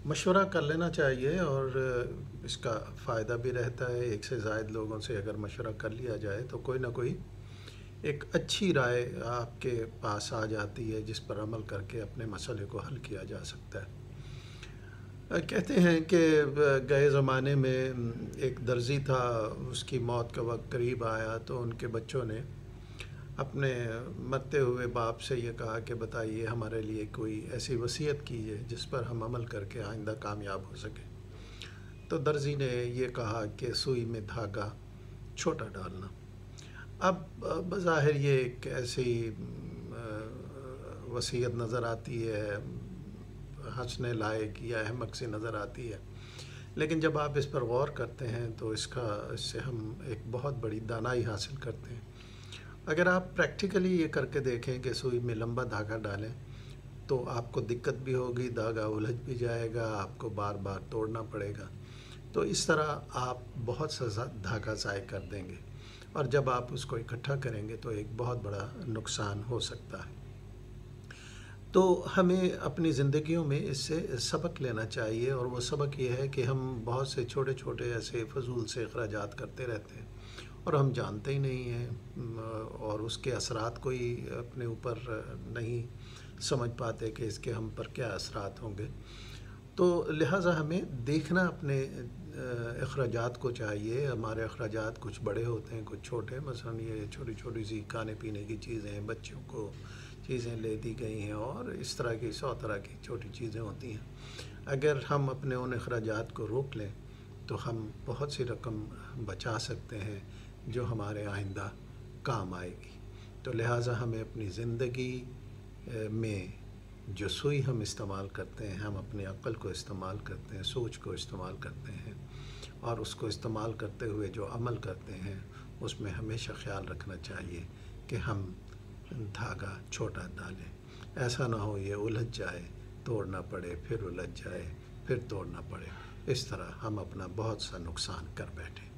مشورہ کر لینا چاہیے، اور اس کا فائدہ بھی رہتا ہے۔ ایک سے زائد لوگوں سے اگر مشورہ کر لیا جائے تو کوئی نہ کوئی ایک اچھی رائے آپ کے پاس آ جاتی ہے، جس پر عمل کر کے اپنے مسئلے کو حل کیا جا سکتا ہے۔ کہتے ہیں کہ گئے زمانے میں ایک درزی تھا، اس کی موت کا وقت قریب آیا تو ان کے بچوں نے اپنے مرتے ہوئے باپ سے یہ کہا کہ بتائیے ہمارے لیے کوئی ایسی وصیت کیجیے جس پر ہم عمل کر کے آئندہ کامیاب ہو سکیں۔ تو درزی نے یہ کہا کہ سوئی میں دھاگا چھوٹا ڈالنا۔ اب بظاہر یہ ایک ایسی وصیت نظر آتی ہے، ہنسنے لائق یا احمق سی نظر آتی ہے، لیکن جب آپ اس پر غور کرتے ہیں تو اس سے ہم ایک بہت بڑی دانائی حاصل کرتے ہیں۔ اگر آپ پریکٹیکلی یہ کر کے دیکھیں کہ سوئی میں لمبا دھاگا ڈالیں تو آپ کو دقت بھی ہوگی، دھاگا الجھ بھی جائے گا، آپ کو بار بار توڑنا پڑے گا، تو اس طرح آپ بہت سا دھاگا ضائع کر دیں گے، اور جب آپ اس کو اکٹھا کریں گے تو ایک بہت بڑا نقصان ہو سکتا ہے۔ تو ہمیں اپنی زندگیوں میں اس سے سبق لینا چاہیے، اور وہ سبق یہ ہے کہ ہم بہت سے چھوٹے چھوٹے ایسے فضول سے اخراجات کرتے رہتے ہیں اور ہم جانتے ہی نہیں ہیں، اور اس کے اثرات کوئی اپنے اوپر نہیں سمجھ پاتے کہ اس کے ہم پر کیا اثرات ہوں گے۔ تو لہٰذا ہمیں دیکھنا اپنے اخراجات کو چاہیے۔ ہمارے اخراجات کچھ بڑے ہوتے ہیں، کچھ چھوٹے، مثلا یہ چھوٹی چھوٹی سی کھانے پینے کی چیزیں، بچوں کو چیزیں لے دی گئی ہیں، اور اس طرح کی 100 طرح کی چھوٹی چیزیں ہوتی ہیں۔ اگر ہم اپنے ان اخراجات کو روک لیں تو ہم بہت سی رقم بچا سکتے ہیں جو ہمارے آئندہ کام آئے گی۔ تو لہٰذا ہمیں اپنی زندگی میں جو سوئی ہم استعمال کرتے ہیں، ہم اپنی عقل کو استعمال کرتے ہیں، سوچ کو استعمال کرتے ہیں، اور اس کو استعمال کرتے ہوئے جو عمل کرتے ہیں اس میں ہمیشہ خیال رکھنا چاہیے کہ ہم دھاگا چھوٹا ڈالیں، ایسا نہ ہو یہ الجھ جائے، توڑنا پڑے، پھر الجھ جائے، پھر توڑنا پڑے، اس طرح ہم اپنا بہت سا نقصان کر بیٹھیں۔